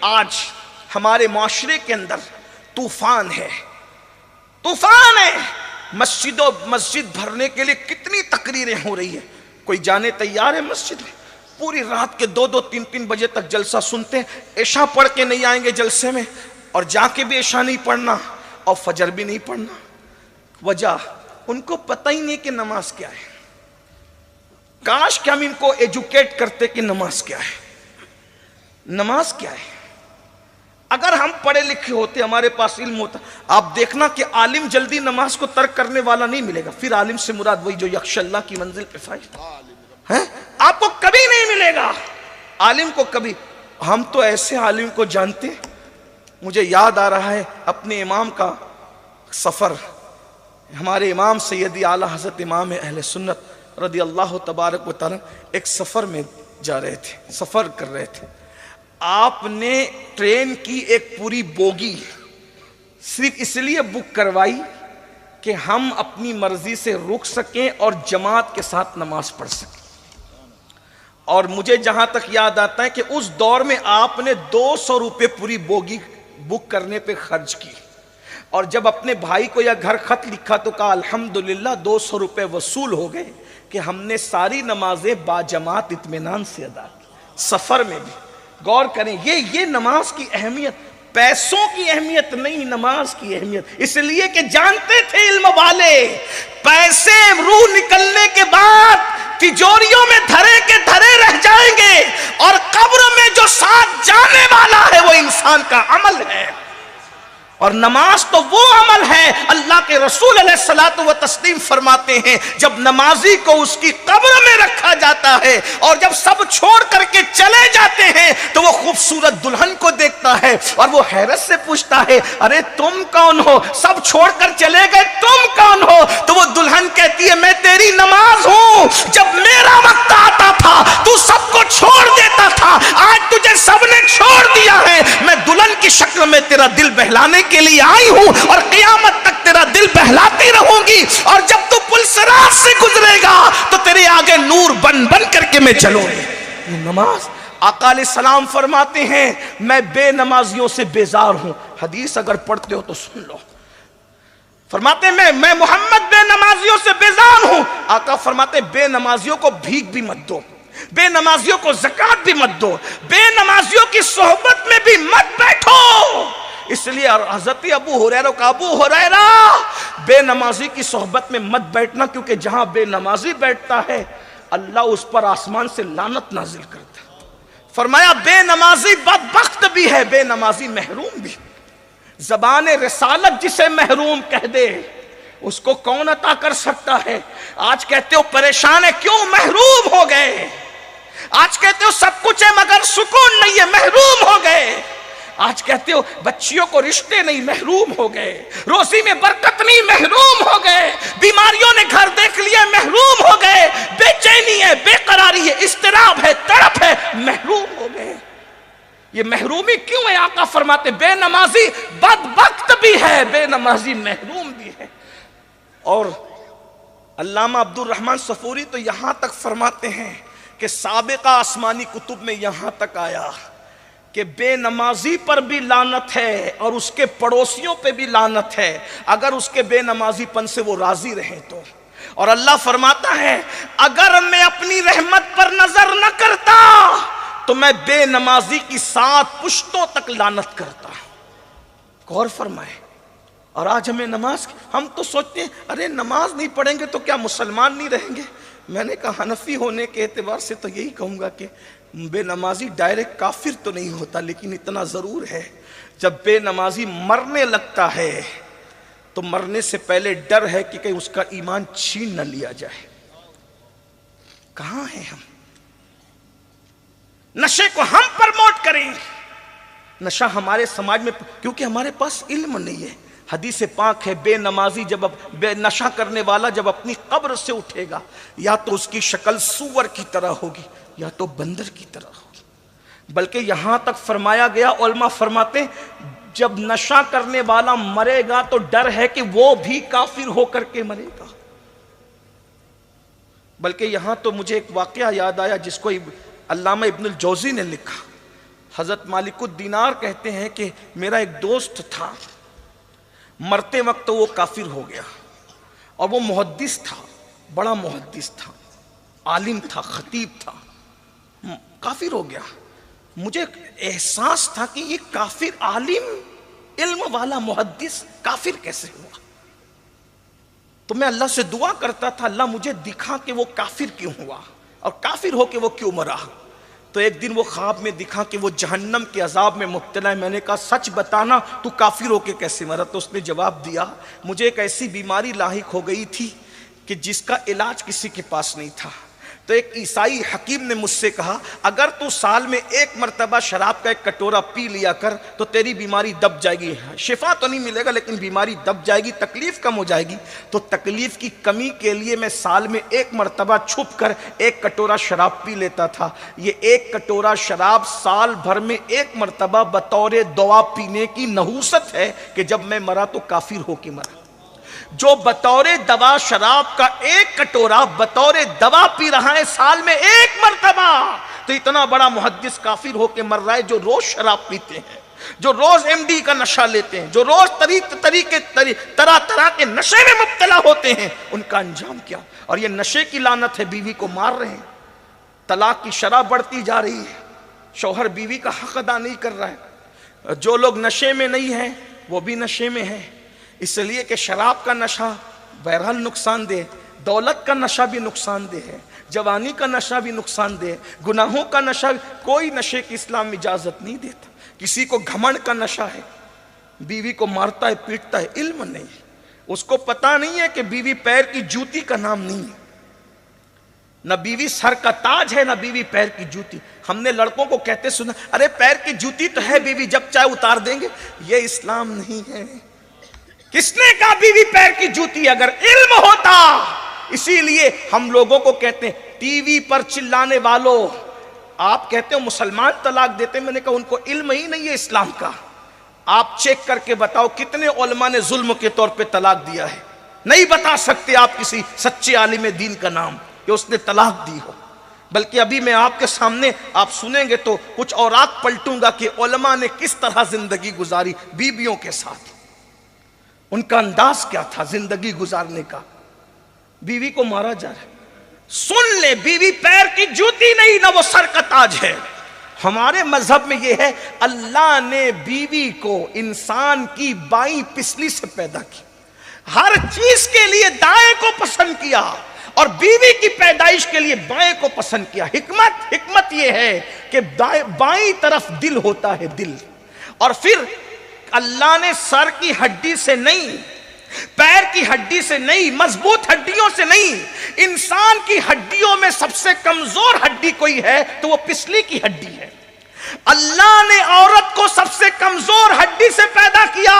آج ہمارے معاشرے کے اندر طوفان ہے، مسجد بھرنے کے لیے کتنی تقریریں ہو رہی ہیں، کوئی جانے تیار ہے مسجد میں؟ پوری رات کے 2-2 3-3 بجے تک جلسہ سنتے ہیں، عشاء پڑھ کے نہیں آئیں گے جلسے میں، اور جا کے بھی عشاء نہیں پڑھنا اور فجر بھی نہیں پڑھنا۔ وجہ ان کو پتہ ہی نہیں کہ نماز کیا ہے۔ کاش کہ ہم ان کو ایجوکیٹ کرتے کہ نماز کیا ہے، نماز کیا ہے۔ اگر ہم پڑھے لکھے ہوتے، ہمارے پاس علم ہوتا، آپ دیکھنا کہ عالم جلدی نماز کو ترک کرنے والا نہیں ملے گا۔ پھر عالم سے مراد وہی جو یخشی اللہ کی منزل پہ فائز ہے، آپ کو کبھی نہیں ملے گا عالم کو کبھی۔ ہم تو ایسے عالم کو جانتے، مجھے یاد آ رہا ہے اپنے امام کا سفر، ہمارے امام سیدی اعلیٰ حضرت امام اہل سنت رضی اللہ تبارک و تعالی ایک سفر میں جا رہے تھے، سفر کر رہے تھے۔ آپ نے ٹرین کی ایک پوری بوگی صرف اس لیے بک کروائی کہ ہم اپنی مرضی سے رک سکیں اور جماعت کے ساتھ نماز پڑھ سکیں۔ اور مجھے جہاں تک یاد آتا ہے کہ اس دور میں آپ نے 200 روپے پوری بوگی بک کرنے پہ خرچ کی، اور جب اپنے بھائی کو یا گھر خط لکھا تو کہا الحمدللہ 200 روپے وصول ہو گئے کہ ہم نے ساری نمازیں باجماعت اطمینان سے ادا کی، سفر میں بھی۔ غور کریں، یہ نماز کی اہمیت، پیسوں کی اہمیت نہیں، نماز کی اہمیت، اس لیے کہ جانتے تھے علم والے پیسے روح نکلنے کے بعد تجوریوں میں دھرے کے دھرے رہ جائیں گے، اور قبر میں جو ساتھ جانے والا ہے وہ انسان کا عمل ہے۔ اور نماز تو وہ عمل ہے، اللہ کے رسول علیہ الصلوۃ والتسلیم فرماتے ہیں جب نمازی کو اس کی قبر میں رکھا جاتا ہے اور جب سب چھوڑ کر کے چلے جاتے ہیں تو وہ خوبصورت دلہن کو دیکھتا ہے اور وہ حیرت سے پوچھتا ہے ارے تم کون ہو، سب چھوڑ کر چلے گئے، تم کون ہو؟ تو وہ دلہن کہتی ہے میں تیری نماز ہوں، جب میرا وقت آتا تھا تو سب کو چھوڑ دیتا تھا، آج تجھے سب نے چھوڑ دیا ہے، میں دلہن کی شکل میں تیرا دل بہلانے کے لیے آئی ہوں اور قیامت تک تیرا دل بہلاتی رہوں گی، اور جب تو پل صراط سے گزرے گا تو تیرے آگے نور بن بن کر کے میں چلوں گی۔ یہ نماز، آقا علیہ السلام فرماتے ہیں میں بے نمازیوں سے بیزار ہوں۔ حدیث اگر پڑھتے ہو تو سن لو، فرماتے ہیں میں محمد بے نمازیوں سے بیزار ہوں۔ آقا فرماتے ہیں بے نمازیوں کو بھیک بھی مت دو، بے نمازیوں کو زکوٰۃ بھی مت دو، بے نمازیوں کی صحبت میں بھی مت بیٹھو۔ اس لیے حضرت ابو ہریرہ کا ابو ہریرہ بے نمازی کی صحبت میں مت بیٹھنا، کیونکہ جہاں بے نمازی بیٹھتا ہے اللہ اس پر آسمان سے لعنت نازل کرتا ہے۔ فرمایا بے نمازی بدبخت بھی ہے، بے نمازی محروم بھی۔ زبان رسالت جسے محروم کہہ دے اس کو کون عطا کر سکتا ہے؟ آج کہتے ہو پریشان ہے، کیوں؟ محروم ہو گئے۔ آج کہتے ہو سب کچھ ہے مگر سکون نہیں ہے، محروم ہو گئے۔ آج کہتے ہو بچیوں کو رشتے نہیں، محروم ہو گئے۔ روزی میں برکت نہیں، محروم ہو گئے۔ بیماریوں نے گھر دیکھ لیا، محروم ہو گئے۔ بے چینی ہے، بے قراری ہے، اضطراب ہے، تڑپ ہے، محروم ہو گئے۔ یہ محرومی کیوں ہے؟ آقا فرماتے بے نمازی بدبخت بھی ہے، بے نمازی محروم بھی ہے۔ اور علامہ عبد الرحمن صفوری تو یہاں تک فرماتے ہیں کہ سابقہ آسمانی کتب میں یہاں تک آیا کہ بے نمازی پر بھی لعنت ہے اور اس کے پڑوسیوں پہ بھی لعنت ہے اگر اس کے بے نمازی پن سے وہ راضی رہیں تو۔ اور اللہ فرماتا ہے اگر میں اپنی رحمت پر نظر نہ کرتا تو میں بے نمازی کی 7 پشتوں تک لعنت کرتا۔ غور فرمائے۔ اور آج ہمیں نماز، ہم تو سوچتے ہیں ارے نماز نہیں پڑھیں گے تو کیا مسلمان نہیں رہیں گے؟ میں نے کہا حنفی ہونے کے اعتبار سے تو یہی کہوں گا کہ بے نمازی ڈائریکٹ کافر تو نہیں ہوتا، لیکن اتنا ضرور ہے جب بے نمازی مرنے لگتا ہے تو مرنے سے پہلے ڈر ہے کہ کہیں اس کا ایمان چھین نہ لیا جائے۔ کہاں ہیں ہم؟ نشے کو ہم پرموٹ کریں، نشہ ہمارے سماج میں، کیونکہ ہمارے پاس علم نہیں ہے۔ حدیث پاک ہے بے نمازی جب بے نشہ کرنے والا جب اپنی قبر سے اٹھے گا یا تو اس کی شکل سور کی طرح ہوگی یا تو بندر کی طرح ہوگی۔ بلکہ یہاں تک فرمایا گیا، علماء فرماتے جب نشہ کرنے والا مرے گا تو ڈر ہے کہ وہ بھی کافر ہو کر کے مرے گا۔ بلکہ یہاں تو مجھے ایک واقعہ یاد آیا جس کو علامہ ابن الجوزی نے لکھا۔ حضرت مالک الدینار کہتے ہیں کہ میرا ایک دوست تھا، مرتے وقت تو وہ کافر ہو گیا، اور وہ محدث تھا، بڑا محدث تھا، عالم تھا، خطیب تھا، کافر ہو گیا۔ مجھے احساس تھا کہ یہ کافر عالم، علم والا محدث کافر کیسے ہوا؟ تو میں اللہ سے دعا کرتا تھا، اللہ مجھے دکھا کہ وہ کافر کیوں ہوا اور کافر ہو کے وہ کیوں مرا۔ تو ایک دن وہ خواب میں دکھا کہ وہ جہنم کے عذاب میں مبتلا ہے۔ میں نے کہا سچ بتانا تو کافر ہو کے کیسے مرا؟ تو اس نے جواب دیا مجھے ایک ایسی بیماری لاحق ہو گئی تھی کہ جس کا علاج کسی کے پاس نہیں تھا۔ تو ایک عیسائی حکیم نے مجھ سے کہا اگر تو سال میں ایک مرتبہ شراب کا ایک کٹورا پی لیا کر تو تیری بیماری دب جائے گی، شفا تو نہیں ملے گا لیکن بیماری دب جائے گی، تکلیف کم ہو جائے گی۔ تو تکلیف کی کمی کے لیے میں سال میں ایک مرتبہ چھپ کر ایک کٹورا شراب پی لیتا تھا۔ یہ ایک کٹورا شراب سال بھر میں ایک مرتبہ بطور دوا پینے کی نحوست ہے کہ جب میں مرا تو کافر ہو کے مرا۔ جو بطور دوا شراب کا ایک کٹورا بطور دوا پی رہا ہے سال میں ایک مرتبہ، تو اتنا بڑا محدث کافر ہو کے مر رہا ہے۔ جو روز شراب پیتے ہیں، جو روز ایم ڈی کا نشہ لیتے ہیں، جو روز طرح طرح کے نشے میں مبتلا ہوتے ہیں، ان کا انجام کیا؟ اور یہ نشے کی لعنت ہے، بیوی کو مار رہے ہیں، طلاق کی شرح بڑھتی جا رہی ہے، شوہر بیوی کا حق ادا نہیں کر رہا ہے۔ جو لوگ نشے میں نہیں ہیں وہ بھی نشے میں ہیں، اس لیے کہ شراب کا نشہ بہرحال نقصان دہ، دولت کا نشہ بھی نقصان دہ ہے، جوانی کا نشہ بھی نقصان دہ ہے، گناہوں کا نشہ بھی۔ کوئی نشے کی اسلام اجازت نہیں دیتا۔ کسی کو گھمنڈ کا نشہ ہے، بیوی کو مارتا ہے پیٹتا ہے، علم نہیں، اس کو پتا نہیں ہے کہ بیوی پیر کی جوتی کا نام نہیں ہے، نہ بیوی سر کا تاج ہے نہ بیوی پیر کی جوتی۔ ہم نے لڑکوں کو کہتے سنا ارے پیر کی جوتی تو ہے بیوی، جب چاہے اتار دیں گے، یہ اسلام نہیں ہے۔ کس نے کہا بیوی پیر کی جوتی؟ اگر علم ہوتا۔ اسی لیے ہم لوگوں کو کہتے ہیں ٹی وی پر چلانے والوں، آپ کہتے ہو مسلمان طلاق دیتے ہیں، میں نے کہا ان کو علم ہی نہیں ہے اسلام کا۔ آپ چیک کر کے بتاؤ کتنے علماء نے ظلم کے طور پہ طلاق دیا ہے؟ نہیں بتا سکتے آپ کسی سچے عالم دین کا نام کہ اس نے طلاق دی ہو۔ بلکہ ابھی میں آپ کے سامنے آپ سنیں گے تو کچھ اوراق پلٹوں گا کہ علماء نے کس طرح زندگی گزاری بیویوں کے ساتھ، ان کا انداز کیا تھا زندگی گزارنے کا۔ بیوی کو مارا جا رہا ہے، سن لے بیوی پیر کی جوتی نہیں، نہ وہ سر کا تاج ہے۔ ہمارے مذہب میں یہ ہے اللہ نے بیوی کو انسان کی بائیں پسلی سے پیدا کی، ہر چیز کے لیے دائیں کو پسند کیا، اور بیوی کی پیدائش کے لیے بائیں کو پسند کیا۔ حکمت یہ ہے کہ بائیں طرف دل ہوتا ہے، دل، اور پھر اللہ نے سر کی ہڈی سے نہیں، پیر کی ہڈی سے نہیں، مضبوط ہڈیوں سے نہیں، انسان کی ہڈیوں میں سب سے کمزور ہڈی کوئی ہے تو وہ پسلی کی ہڈی ہے۔ اللہ نے عورت کو سب سے کمزور ہڈی سے پیدا کیا۔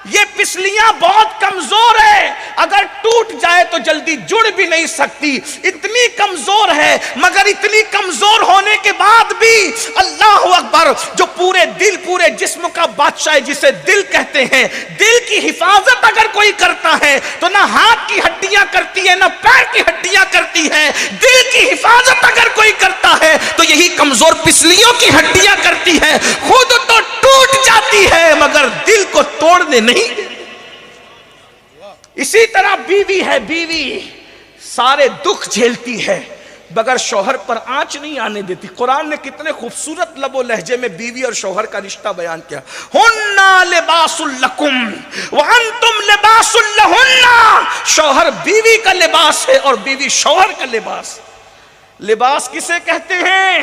یہ پسلیاں بہت کمزور ہے، اگر ٹوٹ جائے تو جلدی جڑ بھی نہیں سکتی، اتنی کمزور ہے۔ مگر اتنی کمزور ہونے کے بعد بھی اللہ اکبر، جو پورے دل پورے جسم کا بادشاہ ہے جسے دل کہتے ہیں، دل کی حفاظت اگر کوئی کرتا ہے تو نہ ہاتھ کی ہڈیاں کرتی ہے نہ پیر کی ہڈیاں کرتی ہے، دل کی حفاظت اگر کوئی کرتا ہے تو یہی کمزور پسلیوں کی ہڈیاں کرتی ہے۔ خود تو ٹوٹ جاتی ہے مگر دل کو توڑنے نہیں۔ اسی طرح بیوی ہے، بیوی سارے دکھ جھیلتی ہے مگر شوہر پر آنچ نہیں آنے دیتی۔ قرآن نے کتنے خوبصورت لب و لہجے میں بیوی اور شوہر کا رشتہ بیان کیا۔ ہننا لباس لکم وانتم لباس لہن، شوہر بیوی کا لباس ہے اور بیوی شوہر کا لباس۔ لباس کسے کہتے ہیں؟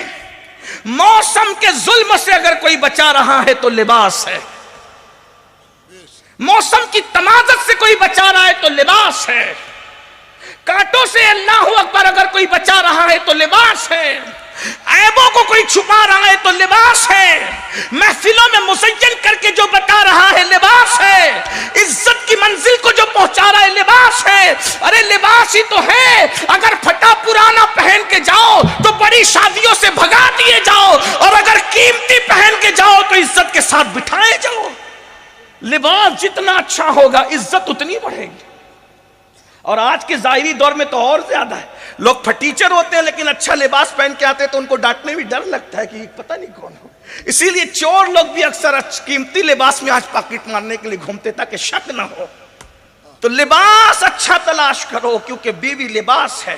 موسم کے ظلم سے اگر کوئی بچا رہا ہے تو لباس ہے، موسم کی تمازت سے کوئی بچا رہا ہے تو لباس ہے، کانٹوں سے اللہ اکبر اگر کوئی بچا رہا ہے تو لباس ہے، عیبوں کو کوئی چھپا رہا ہے تو لباس ہے، محفلوں میں مزین کر کے جو بتا رہا ہے لباس ہے، عزت کی منزل کو جو پہنچا رہا ہے لباس ہے۔ ارے لباس ہی تو ہے، اگر پھٹا پرانا پہن کے جاؤ تو بڑی شادیوں سے بھگا دیے جاؤ، اور اگر قیمتی پہن کے جاؤ تو عزت کے ساتھ بٹھائے جاؤ۔ لباس جتنا اچھا ہوگا عزت اتنی بڑھے گی۔ اور آج کے ظاہری دور میں تو اور زیادہ ہے. لوگ پھٹیچر ہوتے ہیں لیکن اچھا لباس پہن کے آتے ہیں تو ان کو ڈانٹنے بھی ڈر لگتا ہے کہ پتہ نہیں کون ہو. اسی لیے چور لوگ بھی اکثر قیمتی لباس میں آج پاکٹ مارنے کے لیے گھومتے تاکہ شک نہ ہو. تو لباس اچھا تلاش کرو, کیونکہ بیوی لباس ہے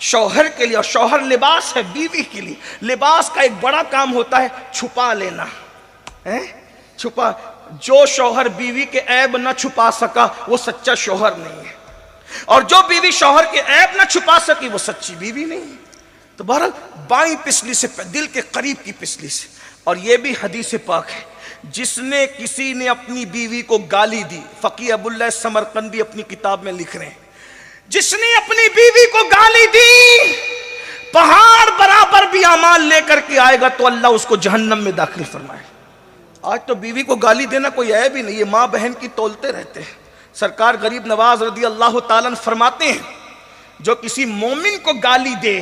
شوہر کے لیے اور شوہر لباس ہے بیوی کے لیے. لباس کا ایک بڑا کام ہوتا ہے چھپا لینا. چھپا, جو شوہر بیوی کے عیب نہ چھپا سکا وہ سچا شوہر نہیں ہے, اور جو بیوی شوہر کے عیب نہ چھپا سکی وہ سچی بیوی نہیں ہے. تو بہرحال بائیں پسلی سے, دل کے قریب کی پسلی سے. اور یہ بھی حدیث پاک ہے, جس نے کسی نے اپنی بیوی کو گالی دی, فقیہ ابو اللہ سمرقندی اپنی کتاب میں لکھ رہے ہیں, جس نے اپنی بیوی کو گالی دی پہاڑ برابر بھی اعمال لے کر کے آئے گا تو اللہ اس کو جہنم میں داخل فرمائے. آج تو بیوی کو گالی دینا کوئی عیب ہی نہیں, یہ ماں بہن کی تولتے رہتے ہیں. سرکار غریب نواز رضی اللہ تعالیٰ عنہ فرماتے ہیں, جو کسی مومن کو گالی دے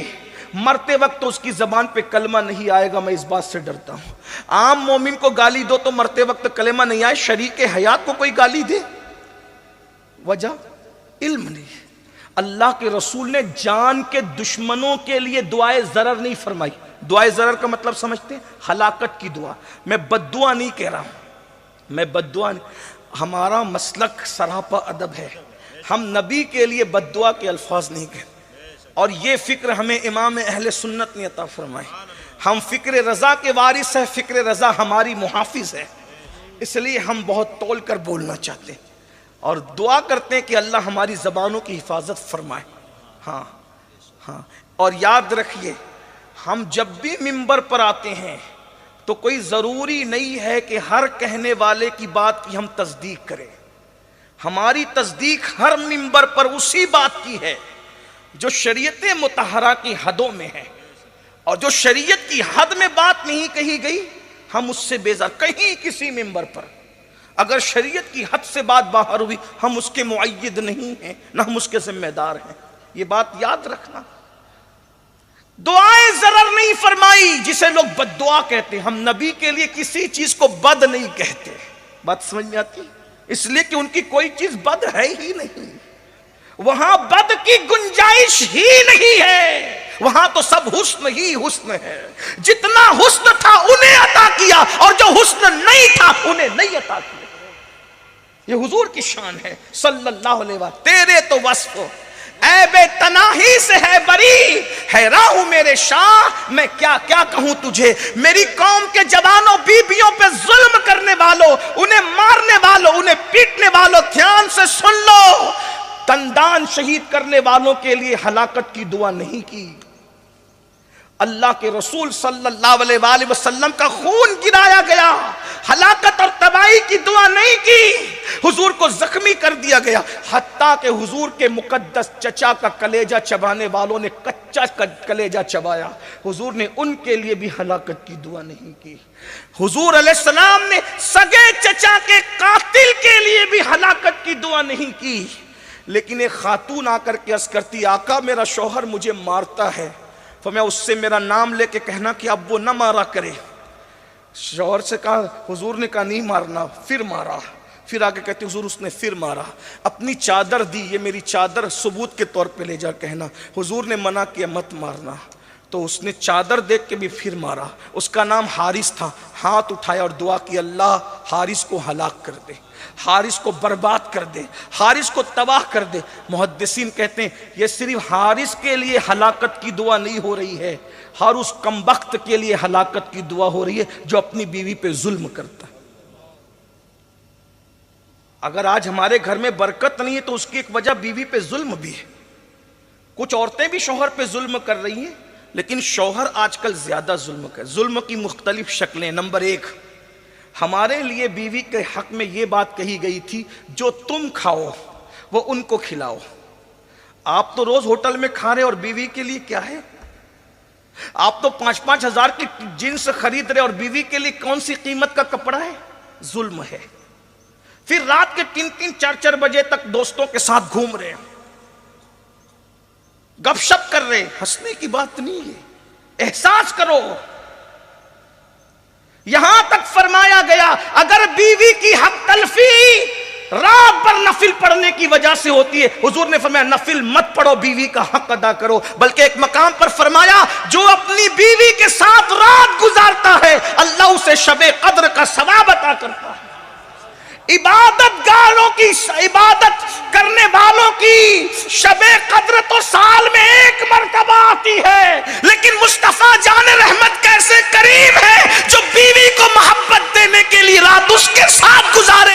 مرتے وقت تو اس کی زبان پہ کلمہ نہیں آئے گا, میں اس بات سے ڈرتا ہوں. عام مومن کو گالی دو تو مرتے وقت کلمہ نہیں آئے, شریک حیات کو کوئی گالی دے, وجہ علم نہیں. اللہ کے رسول نے جان کے دشمنوں کے لیے دعائے ضرر نہیں فرمائی. دعائے ضرر کا مطلب سمجھتے ہیں, ہلاکت کی دعا. میں بد دعا نہیں کہہ رہا ہوں, میں بد دعا نہیں. ہمارا مسلک سراپا ادب ہے, ہم نبی کے لیے بد دعا کے الفاظ نہیں کہتے, اور یہ فکر ہمیں امام اہل سنت نے عطا فرمائی. ہم فکر رضا کے وارث ہیں, فکر رضا ہماری محافظ ہے, اس لیے ہم بہت تول کر بولنا چاہتے ہیں اور دعا کرتے ہیں کہ اللہ ہماری زبانوں کی حفاظت فرمائے. ہاں ہاں, اور یاد رکھیے ہم جب بھی منبر پر آتے ہیں تو کوئی ضروری نہیں ہے کہ ہر کہنے والے کی بات کی ہم تصدیق کریں. ہماری تصدیق ہر منبر پر اسی بات کی ہے جو شریعت مطہرہ کی حدوں میں ہے, اور جو شریعت کی حد میں بات نہیں کہی گئی ہم اس سے بیزار. کہیں کسی منبر پر اگر شریعت کی حد سے بات باہر ہوئی ہم اس کے معید نہیں ہیں, نہ ہم اس کے ذمہ دار ہیں. یہ بات یاد رکھنا. دعائیں ضرر نہیں فرمائی جسے لوگ بد دعا کہتے ہیں. ہم نبی کے لیے کسی چیز کو بد نہیں کہتے. بات سمجھ میں آتی؟ اس لیے کہ ان کی کوئی چیز بد ہے ہی نہیں, وہاں بد کی گنجائش ہی نہیں ہے, وہاں تو سب حسن ہی حسن ہے. جتنا حسن تھا انہیں عطا کیا, اور جو حسن نہیں تھا انہیں نہیں عطا کیا. یہ حضور کی شان ہے صلی اللہ علیہ وسلم. تیرے تو وصف عیب تناہی سے ہے بری, حیران ہوں میرے شاہ میں کیا کیا کہوں تجھے. میری قوم کے جوانوں بیبیوں پہ ظلم کرنے والوں, انہیں مارنے والوں, انہیں پیٹنے والوں, دھیان سے سن لو, تندان شہید کرنے والوں کے لیے ہلاکت کی دعا نہیں کی. اللہ کے رسول صلی اللہ علیہ وآلہ وسلم کا خون گرایا گیا, ہلاکت اور تباہی کی دعا نہیں کی. حضور کو زخمی کر دیا گیا, حتیٰ کہ حضور کے مقدس چچا کا کلیجہ چبانے والوں نے کچا کلیجہ چبایا, حضور نے ان کے لیے بھی ہلاکت کی دعا نہیں کی. حضور علیہ السلام نے سگے چچا کے قاتل کے لیے بھی ہلاکت کی دعا نہیں کی. لیکن ایک خاتون آ کر کے عرض کرتی, آقا میرا شوہر مجھے مارتا ہے, تو میں اس سے میرا نام لے کے کہنا کہ اب وہ نہ مارا کرے. شوہر سے کہا, حضور نے کہا نہیں مارنا, پھر مارا. پھر آگے کہتے حضور اس نے پھر مارا. اپنی چادر دی, یہ میری چادر ثبوت کے طور پہ لے جا کہنا. حضور نے منع کیا مت مارنا, تو اس نے چادر دیکھ کے بھی پھر مارا. اس کا نام حارث تھا. ہاتھ اٹھایا اور دعا کی, اللہ حارث کو ہلاک کر دے, حارث کو برباد کر دے, حارث کو تباہ کر دے. محدثین کہتے ہیں یہ صرف حارث کے لیے ہلاکت کی دعا نہیں ہو رہی ہے, ہر اس کمبخت کے لیے ہلاکت کی دعا ہو رہی ہے جو اپنی بیوی پہ ظلم کرتا ہے. اگر آج ہمارے گھر میں برکت نہیں ہے تو اس کی ایک وجہ بیوی پہ ظلم بھی ہے. کچھ عورتیں بھی شوہر پہ ظلم کر رہی ہیں, لیکن شوہر آج کل زیادہ ظلم کر. ظلم کی مختلف شکلیں. نمبر ایک, ہمارے لیے بیوی کے حق میں یہ بات کہی گئی تھی جو تم کھاؤ وہ ان کو کھلاؤ. آپ تو روز ہوٹل میں کھا رہے اور بیوی کے لیے کیا ہے؟ آپ تو 5-5 ہزار کی جنس خرید رہے اور بیوی کے لیے کون سی قیمت کا کپڑا ہے؟ ظلم ہے. پھر رات کے 3-3 4-4 بجے تک دوستوں کے ساتھ گھوم رہے ہیں, گپ شپ کر رہے. ہنسنے کی بات نہیں ہے, احساس کرو. یہاں تک فرمایا گیا اگر بیوی کی حق تلفی رات بھر نفل نوافل پڑھنے کی وجہ سے ہوتی ہے. حضور نے فرمایا نفل مت پڑھو، بیوی کا حق ادا کرو. بلکہ ایک مقام پر فرمایا جو اپنی بیوی کے ساتھ رات گزارتا ہے اللہ اسے شب قدر کا ثواب عطا کرتا ہے. عبادت گاروں کی، عبادت کرنے والوں کی شب قدر تو سال میں ایک مرتبہ آتی ہے، لیکن مصطفیٰ جان رحمت کیسے کریم ہے جو بیوی کو محبت دینے کے لیے رات اس کے ساتھ گزارے